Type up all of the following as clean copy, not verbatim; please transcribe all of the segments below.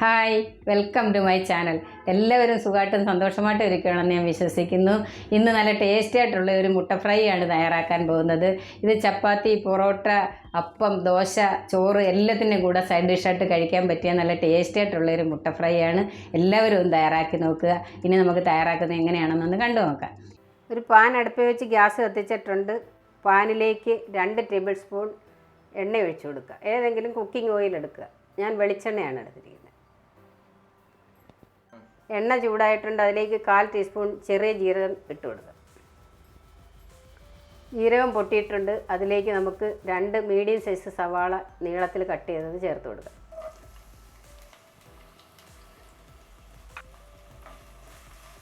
Hi, welcome to my channel. എല്ലാവരും സുഖമായിട്ടും സന്തോഷമായിട്ടും ഇരിക്കുകയാണെന്ന് ഞാൻ വിശ്വസിക്കുന്നു. ഇന്ന് നല്ല ടേസ്റ്റി ആയിട്ടുള്ള ഒരു മുട്ട ഫ്രൈ ആണ് തയ്യാറാക്കാൻ പോകുന്നത്. ഇത് ചപ്പാത്തി, പൊറോട്ട, അപ്പം, ദോശ, ചോറ് എല്ലാത്തിൻ്റെയും കൂടെ സൈഡ് ഡിഷായിട്ട് കഴിക്കാൻ പറ്റിയ നല്ല ടേസ്റ്റി ആയിട്ടുള്ള ഒരു മുട്ട ഫ്രൈ ആണ്. എല്ലാവരും ഒന്ന് തയ്യാറാക്കി നോക്കുക. ഇനി നമുക്ക് തയ്യാറാക്കുന്നത് എങ്ങനെയാണെന്നൊന്ന് കണ്ടു നോക്കാം. ഒരു പാൻ അടുപ്പിൽ വെച്ച് ഗ്യാസ് കത്തിച്ചിട്ടുണ്ട്. പാനിലേക്ക് 2 ടേബിൾ സ്പൂൺ എണ്ണ ഒഴിച്ചു കൊടുക്കുക. ഏതെങ്കിലും കുക്കിംഗ് ഓയിൽ എടുക്കുക. ഞാൻ വെളിച്ചെണ്ണയാണ് എടുത്തിരിക്കുന്നത്. എണ്ണ ചൂടായിട്ടുണ്ട്. അതിലേക്ക് 1/4 ടീസ്പൂൺ ചെറിയ ജീരകം ഇട്ട് കൊടുക്കുക. ജീരകം പൊട്ടിയിട്ടുണ്ട്. അതിലേക്ക് നമുക്ക് 2 മീഡിയം സൈസ് സവാള നീളത്തിൽ കട്ട് ചെയ്തത് ചേർത്ത് കൊടുക്കുക.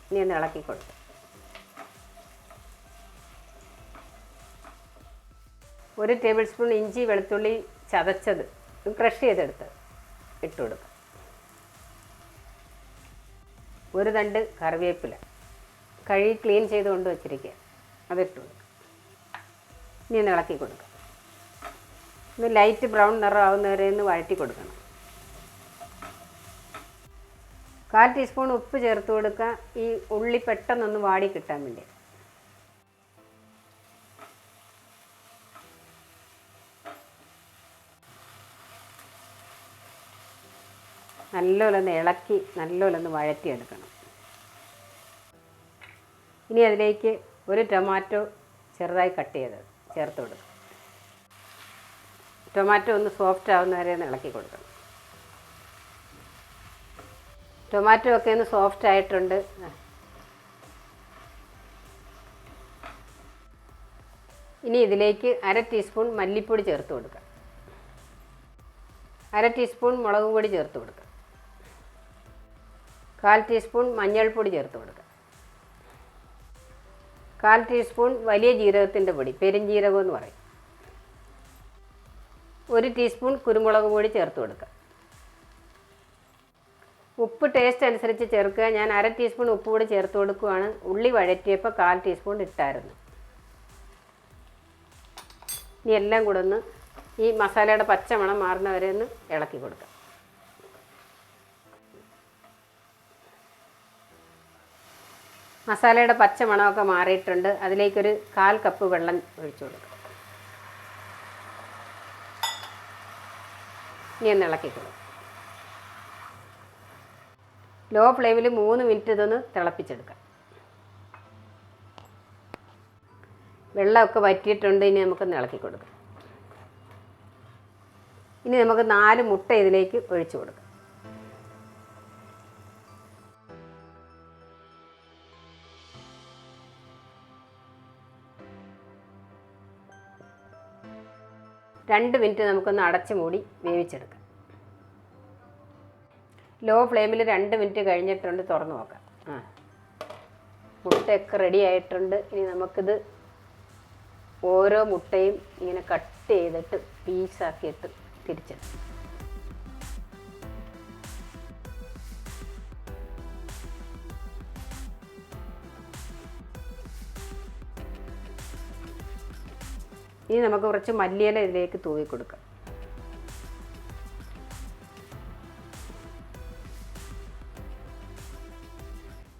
ഇനി ഒന്ന് ഇളക്കി കൊടുക്കുക. 1 ടേബിൾ സ്പൂൺ ഇഞ്ചി വെളുത്തുള്ളി ചതച്ചത് ക്രഷ് ചെയ്തെടുത്ത് ഇട്ട് കൊടുക്കുക. 1 തണ്ട് കറിവേപ്പില കഴുകി ക്ലീൻ ചെയ്ത് കൊണ്ട് വച്ചിരിക്കുക, അതിട്ട് കൊടുക്കുക. ഇനി ഒന്ന് ഇളക്കി കൊടുക്കുക. ഒന്ന് ലൈറ്റ് ബ്രൗൺ നിറം ആവുന്നവരെ ഒന്ന് വഴറ്റി കൊടുക്കണം. 1/4 ടീസ്പൂൺ ഉപ്പ് ചേർത്ത് കൊടുക്കുക. ഈ ഉള്ളി പെട്ടെന്നൊന്ന് വാടി കിട്ടാൻ വേണ്ടി. നല്ലപോലെ ഒന്ന് ഇളക്കി നല്ലപോലെ ഒന്ന് വഴറ്റിയെടുക്കണം. ഇനി അതിലേക്ക് 1 ടൊമാറ്റോ ചെറുതായി കട്ട് ചെയ്ത് ചേർത്ത് കൊടുക്കണം. ടൊമാറ്റോ ഒന്ന് സോഫ്റ്റ് ആവുന്നവരെ ഒന്ന് ഇളക്കി കൊടുക്കണം. ടൊമാറ്റോ ഒക്കെ ഒന്ന് സോഫ്റ്റ് ആയിട്ടുണ്ട്. ഇനി ഇതിലേക്ക് 1/2 ടീസ്പൂൺ മല്ലിപ്പൊടി ചേർത്ത് കൊടുക്കുക. 1/2 ടീസ്പൂൺ മുളക് പൊടി ചേർത്ത് കൊടുക്കുക. 1/4 ടീസ്പൂൺ മഞ്ഞൾപ്പൊടി ചേർത്ത് കൊടുക്കുക. 1/4 ടീസ്പൂൺ വലിയ ജീരകത്തിൻ്റെ പൊടി, പെരുംജീരകം എന്ന് പറയും. 1 ടീസ്പൂൺ കുരുമുളക് പൊടി ചേർത്ത് കൊടുക്കുക. ഉപ്പ് ടേസ്റ്റ് അനുസരിച്ച് ചേർക്കുക. ഞാൻ 1/2 ടീസ്പൂൺ ഉപ്പ് കൂടി ചേർത്ത് കൊടുക്കുകയാണ്. ഉള്ളി വഴറ്റിയപ്പോൾ 1/4 ടീസ്പൂൺ ഇട്ടായിരുന്നു. ഇനി എല്ലാം കൂടെ ഒന്ന് ഈ മസാലയുടെ പച്ചമണം മാറുന്നവരെ ഒന്ന് ഇളക്കി കൊടുക്കുക. മസാലയുടെ പച്ചമണമൊക്കെ മാറിയിട്ടുണ്ട്. അതിലേക്കൊരു 1/4 കപ്പ് വെള്ളം ഒഴിച്ചു കൊടുക്കുക. ഇനി ഒന്ന് ഇളക്കി കൊടുക്കുക. ലോ ഫ്ലെയിമിൽ 3 മിനിറ്റ് ഇതൊന്ന് തിളപ്പിച്ചെടുക്കാം. വെള്ളമൊക്കെ വറ്റിയിട്ടുണ്ട്. ഇനി നമുക്കൊന്ന് ഇളക്കി കൊടുക്കാം. ഇനി നമുക്ക് 4 മുട്ട ഇതിലേക്ക് ഒഴിച്ചു കൊടുക്കാം. രണ്ട് മിനിറ്റ് നമുക്കൊന്ന് അടച്ച് മൂടി വേവിച്ചെടുക്കാം. ലോ ഫ്ലെയിമിൽ 2 മിനിറ്റ് കഴിഞ്ഞിട്ടുണ്ട്. തുറന്ന് നോക്കാം. മുട്ടയൊക്കെ റെഡി ആയിട്ടുണ്ട്. ഇനി നമുക്കിത് ഓരോ മുട്ടയും ഇങ്ങനെ കട്ട് ചെയ്തിട്ട് പീസാക്കിയിട്ട് തിരിച്ചെടുക്കാം. ഇനി നമുക്ക് കുറച്ച് മല്ലിയില ഇതിലേക്ക് തൂവി കൊടുക്കാം.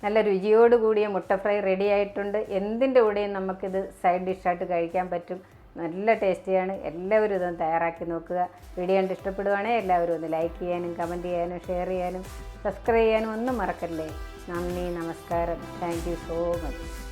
നല്ല രുചിയോട് കൂടിയ മുട്ട ഫ്രൈ റെഡി ആയിട്ടുണ്ട്. എന്തിൻ്റെ കൂടെയും നമുക്കിത് സൈഡ് ഡിഷായിട്ട് കഴിക്കാൻ പറ്റും. നല്ല ടേസ്റ്റിയാണ്. എല്ലാവരും ഇതൊന്ന് തയ്യാറാക്കി നോക്കുക. വീഡിയോ കണ്ട് ഇഷ്ടപ്പെടുവാണെങ്കിൽ എല്ലാവരും ഒന്ന് ലൈക്ക് ചെയ്യാനും കമൻറ്റ് ചെയ്യാനും ഷെയർ ചെയ്യാനും സബ്സ്ക്രൈബ് ചെയ്യാനും ഒന്നും മറക്കല്ലേ. നന്ദി, നമസ്കാരം. Thank you so much.